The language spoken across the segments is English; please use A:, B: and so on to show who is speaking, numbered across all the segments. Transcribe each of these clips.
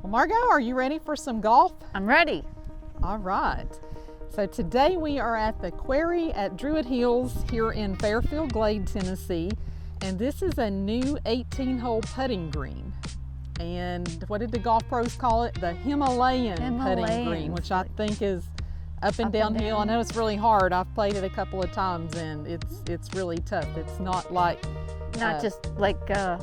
A: Well, Margot, are you ready for some golf?
B: I'm ready.
A: All right. So today we are at the Quarry at Druid Hills here in Fairfield Glade, Tennessee. And this is a new 18-hole putting green. And what did the golf pros call it? The Himalayan putting green, which I think is up and downhill. I know it's really hard. I've played it a couple of times and it's really tough. It's not like
B: just like
A: a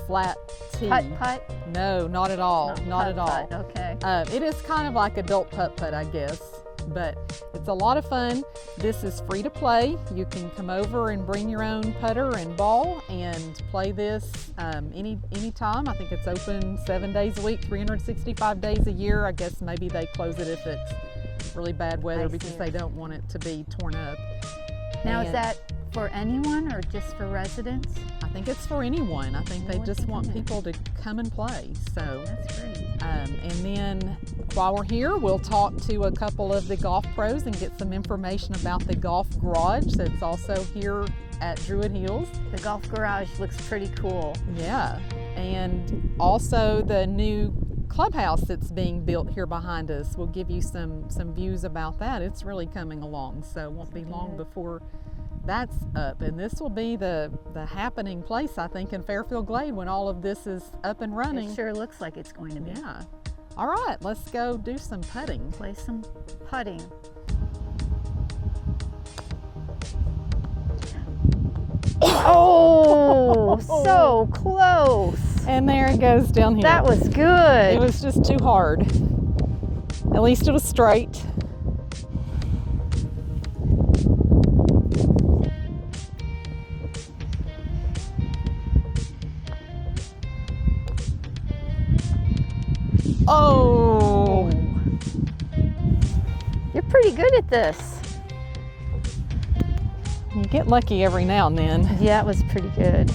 A: flat tee.
B: putt.
A: No, not at all. Not at all.
B: Okay.
A: It is kind of like adult putt, I guess, but it's a lot of fun. This is free to play. You can come over and bring your own putter and ball and play this any time. I think it's open 7 days a week, 365 days a year. I guess maybe they close it if it's really bad weather because they don't want it to be torn up.
B: Now, is that for anyone or just for residents?
A: I think it's for anyone. I think they just want people to come and play. So
B: that's great.
A: And then while we're here, we'll talk to a couple of the golf pros and get some information about the golf garage that's also here at Druid Hills.
B: The golf garage looks pretty cool.
A: Yeah, and also the new clubhouse that's being built here behind us. We'll give you some views about that. It's really coming along, so it won't be long before that's up. And this will be the happening place, I think, in Fairfield Glade when all of this is up and running.
B: It sure looks like it's going to be.
A: Yeah. All right, let's go do some putting.
B: Play some putting. Oh, so close.
A: And there it goes down here.
B: That was good.
A: It was just too hard. At least it was straight. Oh!
B: You're pretty good at this.
A: You get lucky every now and then.
B: Yeah, it was pretty good.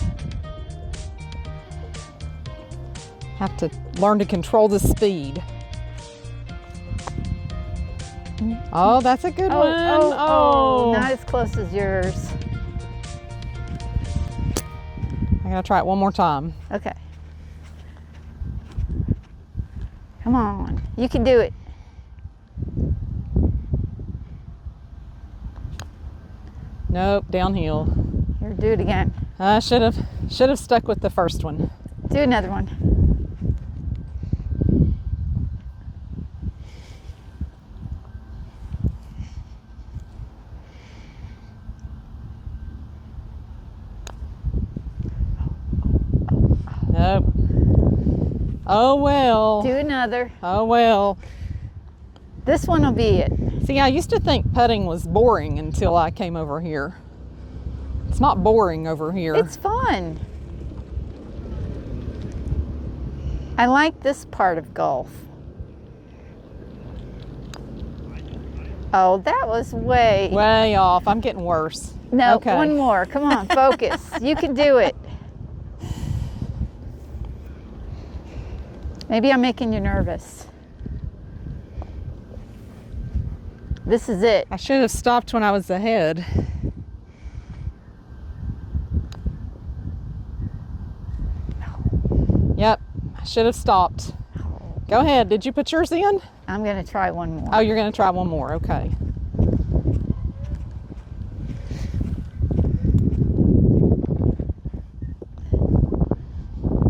A: Have to learn to control the speed. Oh, that's a good one.
B: Oh, not as close as yours.
A: I'm gonna try it one more time.
B: Okay. Come on, you can do it.
A: Nope, downhill.
B: Here, do it again.
A: I should have stuck with the first one.
B: Do another one.
A: Nope. Oh well.
B: Do another.
A: Oh well.
B: This one will be it.
A: See, I used to think putting was boring until I came over here. It's not boring over here.
B: It's fun. I like this part of golf. Oh, that was way
A: off. I'm getting worse.
B: No,
A: okay.
B: One more. Come on, focus. You can do it. Maybe I'm making you nervous. This is it.
A: I should have stopped when I was ahead. Yep, I should have stopped. Go ahead. Did you put yours in?
B: I'm going to try one more.
A: Oh, you're going to try one more. Okay.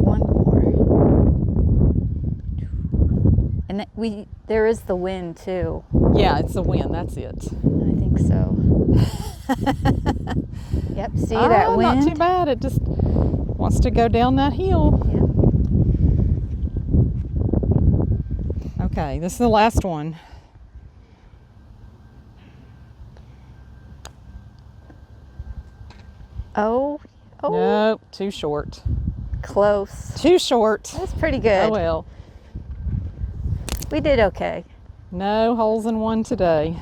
B: One more. And there is the wind too.
A: Yeah, it's the wind. That's it.
B: I think so. Yep, see that wind?
A: Not too bad. It just wants to go down that hill.
B: Yep.
A: Okay, this is the last one.
B: Oh.
A: Nope, too short.
B: Close.
A: Too short.
B: That's pretty good.
A: Oh well.
B: We did okay.
A: No holes in one today.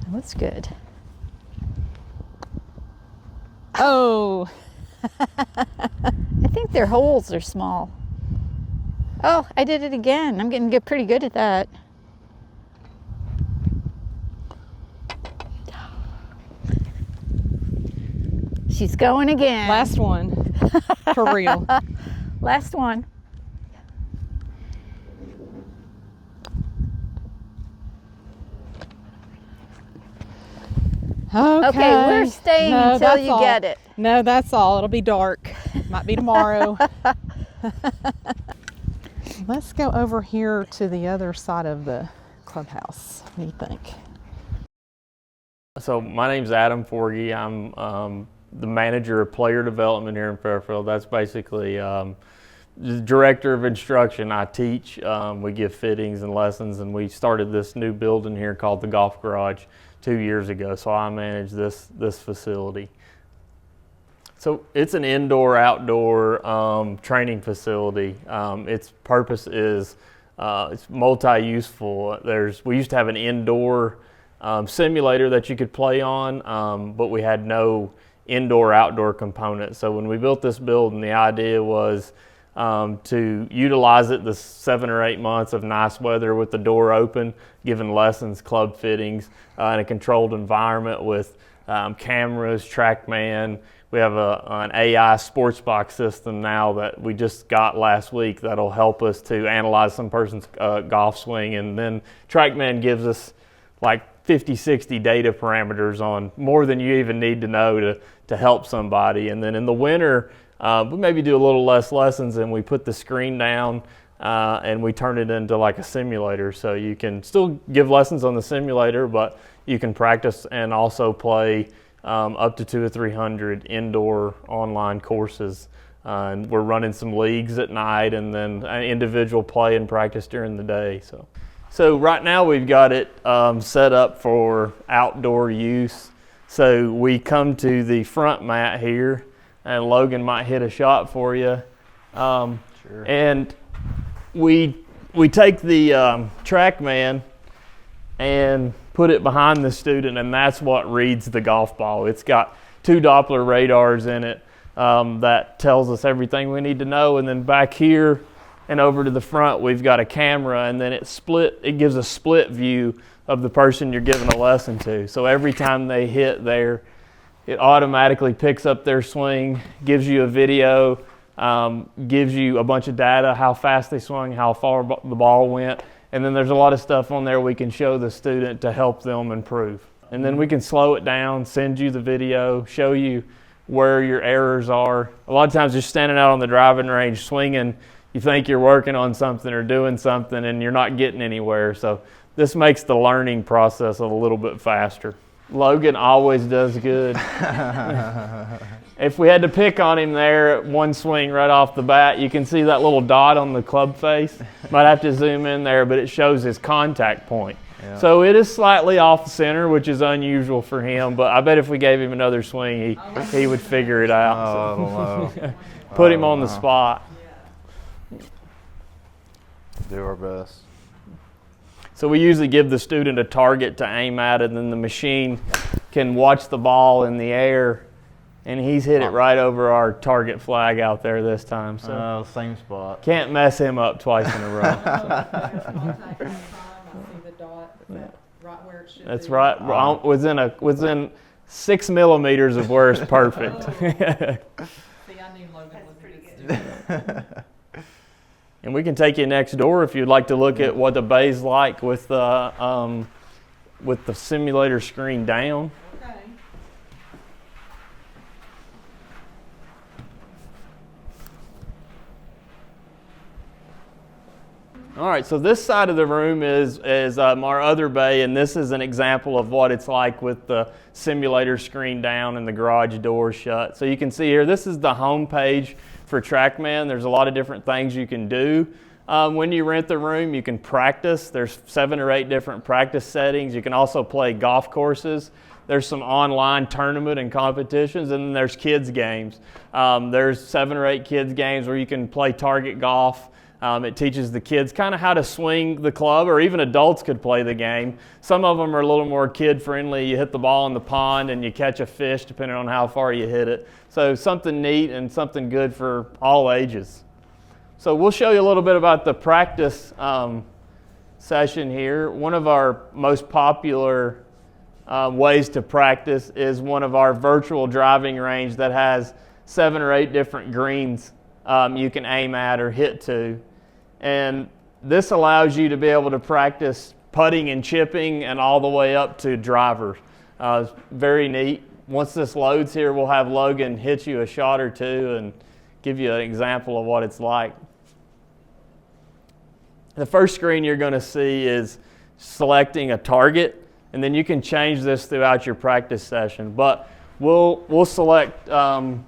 B: That's good.
A: Oh.
B: I think their holes are small. Oh, I did it again. I'm getting pretty good at that. She's going again.
A: Last one. For real.
B: Last one. Okay, we're staying until you get it.
A: No, that's all. It'll be dark. Might be tomorrow. Let's go over here to the other side of the clubhouse. What do you think?
C: So my name's Adam Forgy. I'm the manager of player development here in Fairfield. That's basically the director of instruction. I teach, we give fittings and lessons, and we started this new building here called the Golf Garage 2 years ago. So I manage this facility. So it's an indoor-outdoor training facility. Its purpose is it's multi-useful. We used to have an indoor simulator that you could play on, but we had no indoor-outdoor component. So when we built this building, the idea was to utilize it the 7 or 8 months of nice weather with the door open, giving lessons, club fittings, in a controlled environment with cameras, TrackMan. We have an AI sports box system now that we just got last week that'll help us to analyze some person's golf swing, and then TrackMan gives us like 50, 60 data parameters on more than you even need to know to help somebody. And then in the winter, we maybe do a little less lessons, and we put the screen down and we turn it into like a simulator. So you can still give lessons on the simulator, but you can practice and also play up to 200 or 300 indoor online courses. And we're running some leagues at night, and then individual play and practice during the day. So right now we've got it set up for outdoor use. So we come to the front mat here, and Logan might hit a shot for you.
D: Sure.
C: And we take the TrackMan and put it behind the student, and that's what reads the golf ball. It's got 2 Doppler radars in it that tells us everything we need to know. And then back here and over to the front, we've got a camera, and then it gives a split view of the person you're giving a lesson to. So every time they hit there, it automatically picks up their swing, gives you a video, gives you a bunch of data, how fast they swung, how far the ball went. And then there's a lot of stuff on there we can show the student to help them improve. And then we can slow it down, send you the video, show you where your errors are. A lot of times you're standing out on the driving range swinging, you think you're working on something or doing something, and you're not getting anywhere. So this makes the learning process a little bit faster. Logan always does good. If we had to pick on him there, one swing right off the bat, you can see that little dot on the club face. Might have to zoom in there, but it shows his contact point. Yeah. So it is slightly off center, which is unusual for him, but I bet if we gave him another swing, he would figure it out.
D: Oh,
C: so. Put him on the spot.
D: Do our best.
C: So we usually give the student a target to aim at, and then the machine can watch the ball in the air, and he's hit it right over our target flag out there this time. So
D: same spot.
C: Can't mess him up twice in a row. That's right, within 6 millimeters of where it's perfect.
A: See, I knew Logan was pretty good.
C: And we can take you next door if you'd like to look at what the bay's like with the simulator screen down.
A: Okay.
C: All right, so this side of the room is our other bay, and this is an example of what it's like with the simulator screen down and the garage door shut. So you can see here, this is the home page for TrackMan. There's a lot of different things you can do. When you rent the room, you can practice. There's 7 or 8 different practice settings. You can also play golf courses. There's some online tournament and competitions, and then there's kids games. There's 7 or 8 kids games where you can play target golf. It teaches the kids kind of how to swing the club, or even adults could play the game. Some of them are a little more kid-friendly. You hit the ball in the pond and you catch a fish depending on how far you hit it. So something neat and something good for all ages. So we'll show you a little bit about the practice session here. One of our most popular ways to practice is one of our virtual driving range that has 7 or 8 different greens you can aim at or hit to. And this allows you to be able to practice putting and chipping and all the way up to drivers. It's very neat. Once this loads here, we'll have Logan hit you a shot or two and give you an example of what it's like. The first screen you're going to see is selecting a target, and then you can change this throughout your practice session. But we'll select Logan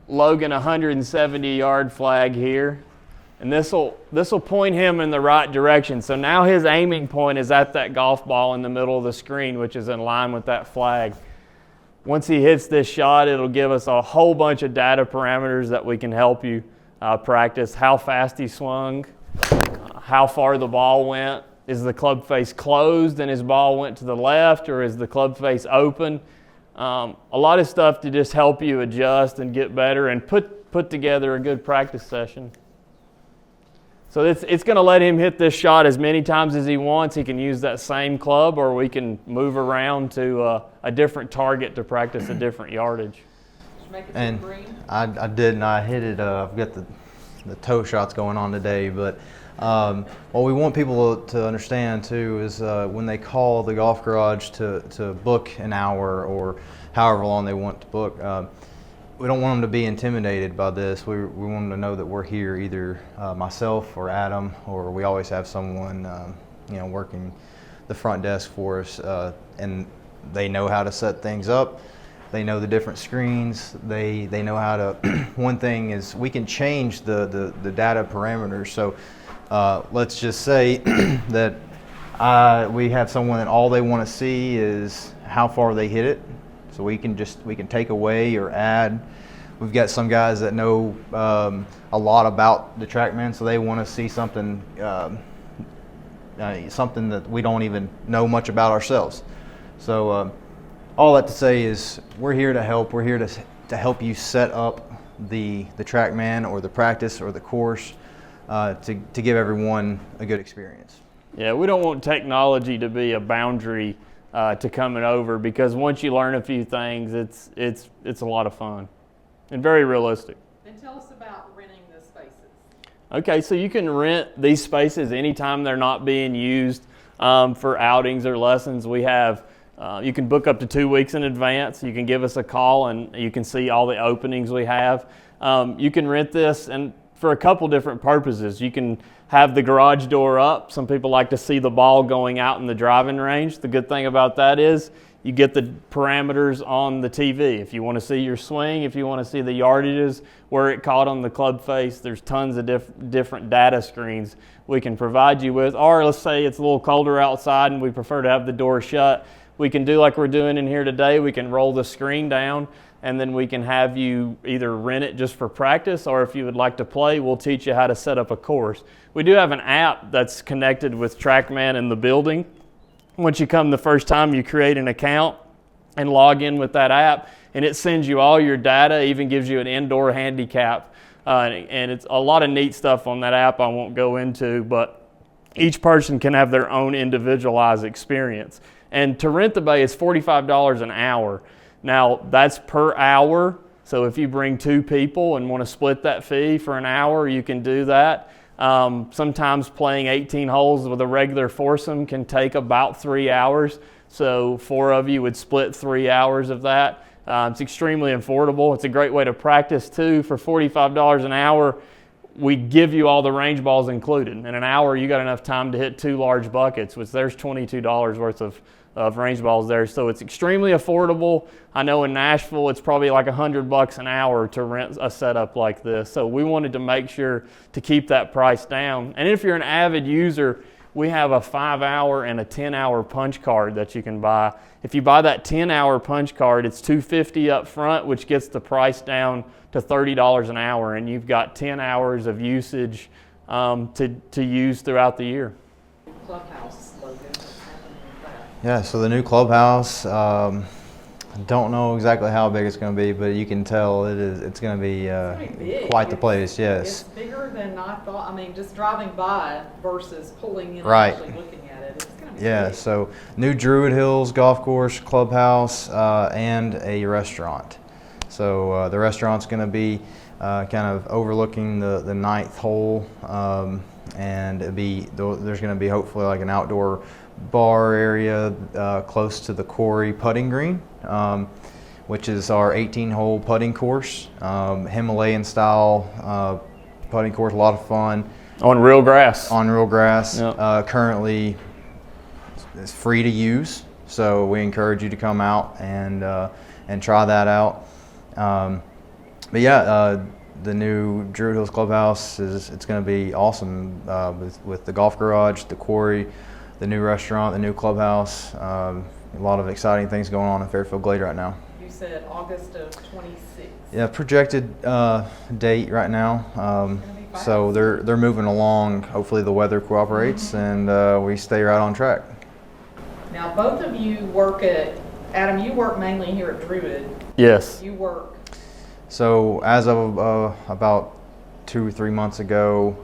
C: 170-yard flag here, and this will point him in the right direction. So now his aiming point is at that golf ball in the middle of the screen, which is in line with that flag. Once he hits this shot, it'll give us a whole bunch of data parameters that we can help you practice. How fast he swung, how far the ball went, is the club face closed and his ball went to the left, or is the club face open? A lot of stuff to just help you adjust and get better and put together a good practice session. So it's going to let him hit this shot as many times as he wants. He can use that same club, or we can move around to a different target to practice a different yardage.
D: And I did, and I hit it. I've got the toe shots going on today, but what we want people to understand too is when they call the golf garage to book an hour or however long they want to book, we don't want them to be intimidated by this. We want them to know that we're here, either myself or Adam, or we always have someone working the front desk for us, and they know how to set things up. They know the different screens. They know how to. One thing is we can change the data parameters. So let's just say that we have someone that all they want to see is how far they hit it. So we can take away or add. We've got some guys that know a lot about the TrackMan, so they want to see something that we don't even know much about ourselves. So all that to say is we're here to help. We're here to help you set up the TrackMan or the practice or the course to give everyone a good experience.
C: Yeah, we don't want technology to be a boundary to coming over, because once you learn a few things, it's a lot of fun and very realistic.
A: And tell us about renting the spaces.
C: Okay, so you can rent these spaces anytime they're not being used for outings or lessons. We have, you can book up to 2 weeks in advance. You can give us a call and you can see all the openings we have. You can rent this and for a couple different purposes. You can have the garage door up. Some people like to see the ball going out in the driving range. The good thing about that is you get the parameters on the TV. If you want to see your swing, if you want to see the yardages, where it caught on the club face, there's tons of different data screens we can provide you with. Or let's say it's a little colder outside and we prefer to have the door shut. We can do like we're doing in here today. We can roll the screen down, and then we can have you either rent it just for practice, or if you would like to play, we'll teach you how to set up a course. We do have an app that's connected with TrackMan in the building. Once you come the first time, you create an account and log in with that app, and it sends you all your data, even gives you an indoor handicap. And it's a lot of neat stuff on that app I won't go into, but each person can have their own individualized experience. And to rent the bay is $45 an hour. Now, that's per hour, so if you bring 2 people and want to split that fee for an hour, you can do that. Sometimes playing 18 holes with a regular foursome can take about 3 hours, so 4 of you would split 3 hours of that. It's extremely affordable. It's a great way to practice too. For $45 an hour, we give you all the range balls included. In an hour, you got enough time to hit 2 large buckets, which there's $22 worth of range balls there. So it's extremely affordable. I know in Nashville, it's probably like $100 an hour to rent a setup like this. So we wanted to make sure to keep that price down. And if you're an avid user, we have a 5-hour and a 10-hour punch card that you can buy. If you buy that 10-hour punch card, it's $250 up front, which gets the price down to $30 an hour, and you've got 10 hours of usage to use throughout the year.
A: Clubhouse logo. What's happening with that?
D: Yeah, so the new clubhouse, I don't know exactly how big it's going to be, but you can tell it's going to be
A: big.
D: quite the place, yes.
A: It's bigger than I thought. I mean, just driving by versus pulling in
D: Right.
A: and actually looking at it. It's going to be
D: Yeah,
A: big.
D: so new Druid Hills golf course, clubhouse, and a restaurant. So the restaurant's going to be kind of overlooking the ninth hole, and there's going to be hopefully like an outdoor bar area close to the Quarry putting green, which is our 18-hole putting course, Himalayan style putting course, a lot of fun.
C: On real grass.
D: On real grass.
C: Yep.
D: Currently, it's free to use, so we encourage you to come out and try that out. But yeah, the new Druid Hills Clubhouse it's going to be awesome with the golf garage, the quarry, the new restaurant, the new clubhouse. A lot of exciting things going on in Fairfield Glade right now.
A: You said August of 26.
D: Yeah, projected date right now. So they're moving along. Hopefully the weather cooperates and we stay right on track.
A: Now both of you work at, Adam, you work mainly here at Druid.
C: Yes.
A: You work.
D: So as of about 2 or 3 months ago,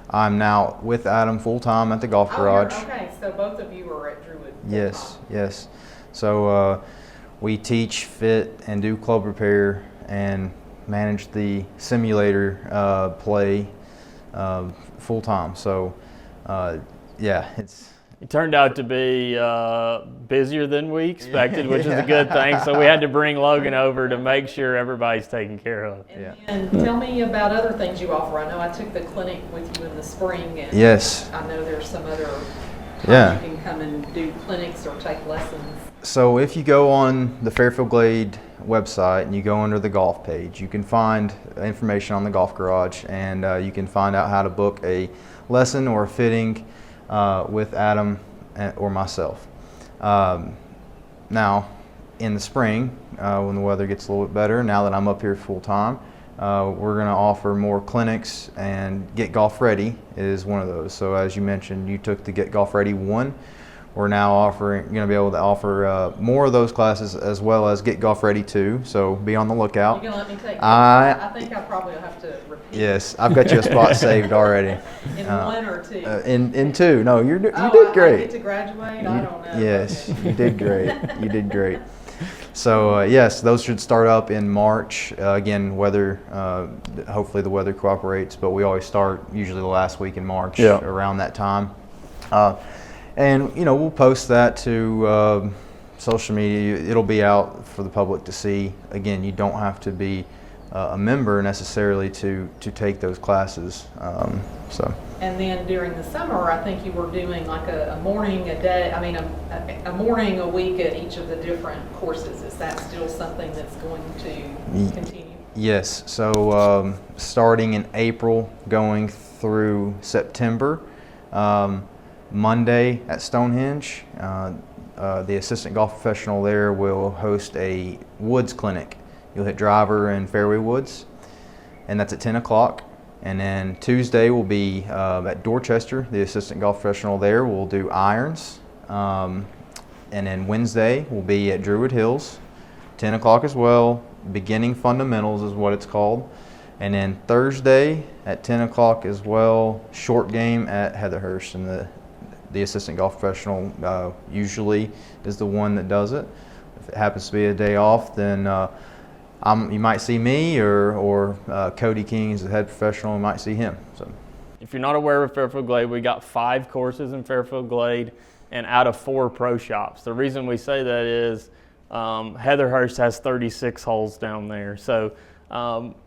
D: I'm now with Adam full time at the golf garage.
A: Okay, so both of you are at Druid.
D: Yes, yes. So we teach, fit, and do club repair and manage the simulator play full time. So yeah,
C: It turned out to be busier than we expected, which is a good thing. So we had to bring Logan over to make sure everybody's taken care of.
A: And tell me about other things you offer. I know I took the clinic with you in the spring, and
D: yes,
A: I know there's some other times you can come and do clinics or take lessons.
D: So if you go on the Fairfield Glade website and you go under the golf page, you can find information on the golf garage, and you can find out how to book a lesson or a fitting with Adam or myself. Now, in the spring, when the weather gets a little bit better, now that I'm up here full time, we're going to offer more clinics, and Get Golf Ready is one of those. So as you mentioned, you took the Get Golf Ready 1. We're now going to be able to offer more of those classes, as well as Get Golf Ready 2. So be on the lookout.
A: You're going to let me take I think I probably will have to repeat.
D: Yes, I've got you a spot saved already.
A: In 1 or 2?
D: In 2. No, you did great.
A: I get to graduate? I don't know.
D: Yes, you did great. You did great. So yes, those should start up in March. Again, weather, hopefully the weather cooperates, but we always start usually the last week in March, around that time. And we'll post that to social media. It'll be out for the public to see. Again, you don't have to be a member necessarily to take those classes.
A: And then during the summer, I think you were doing like a morning a day. I mean, a morning a week at each of the different courses. Is that still something that's going to continue? Yes.
D: So starting in April, going through September. Monday at Stonehenge, the assistant golf professional there will host a woods clinic. You'll hit driver and fairway woods, and that's at 10 o'clock. And then Tuesday will be at Dorchester. The assistant golf professional there will do irons. And then Wednesday will be at Druid Hills, 10 o'clock as well. Beginning fundamentals is what it's called. And then Thursday at 10 o'clock as well, short game at Heatherhurst. And the assistant golf professional usually is the one that does it. If it happens to be a day off, then you might see me, or Cody King is the head professional. You might see him. So,
C: if you're not aware of Fairfield Glade, we got 5 courses in Fairfield Glade, and out of 4 pro shops. The reason we say that is Heatherhurst has 36 holes down there. So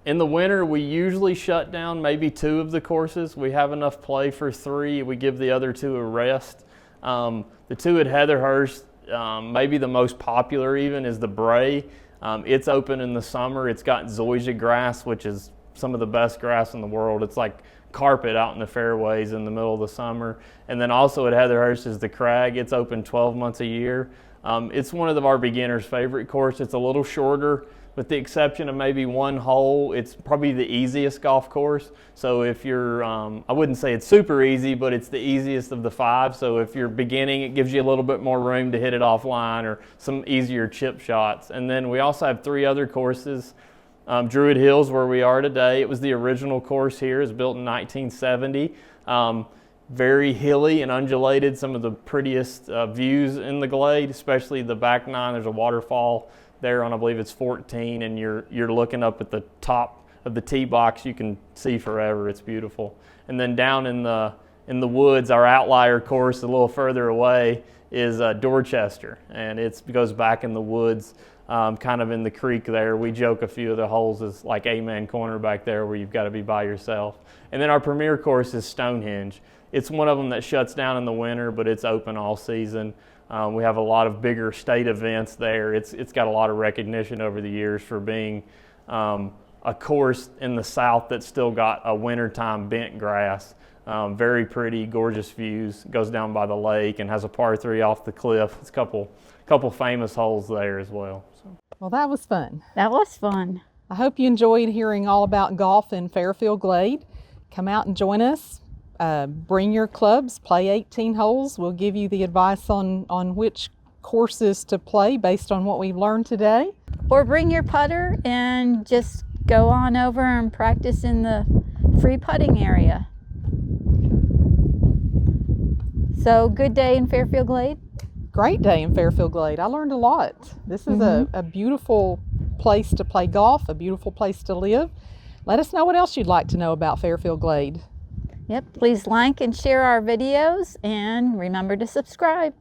C: in the winter, we usually shut down maybe 2 of the courses. We have enough play for 3. We give the other 2 a rest. The 2 at Heatherhurst, maybe the most popular even, is the Bray. It's open in the summer. It's got zoysia grass, which is some of the best grass in the world. It's like carpet out in the fairways in the middle of the summer. And then also at Heatherhurst is the Crag. It's open 12 months a year. It's one of our beginners' favorite course. It's a little shorter. With the exception of maybe 1 hole, it's probably the easiest golf course. So if you're, I wouldn't say it's super easy, but it's the easiest of the 5. So if you're beginning, it gives you a little bit more room to hit it offline or some easier chip shots. And then we also have 3 other courses. Druid Hills, where we are today, it was the original course here. It was built in 1970. Very hilly and undulated, some of the prettiest views in the Glade, especially the back 9. There's a waterfall there on, I believe it's 14, and you're looking up at the top the tee box, you can see forever. It's beautiful. And then down in the woods, our outlier course a little further away is Dorchester, and it goes back in the woods, kind of in the creek there. We joke a few of the holes is like Amen Corner back there where you've got to be by yourself. And then our premier course is Stonehenge. It's one of them that shuts down in the winter, but it's open all season. We have a lot of bigger state events there. It's got a lot of recognition over the years for being a course in the south that's still got a wintertime bent grass. Very pretty, gorgeous views. Goes down by the lake and has a par 3 off the cliff. It's a couple famous holes there as well. So.
A: Well, that was fun.
B: That was fun.
A: I hope you enjoyed hearing all about golf in Fairfield Glade. Come out and join us. Bring your clubs, play 18 holes. We'll give you the advice on which courses to play based on what we've learned today.
B: Or bring your putter and just go on over and practice in the free putting area. So, good day in Fairfield Glade?
A: Great day in Fairfield Glade. I learned a lot. This is a beautiful place to play golf, a beautiful place to live. Let us know what else you'd like to know about Fairfield Glade.
B: Yep, please like and share our videos and remember to subscribe.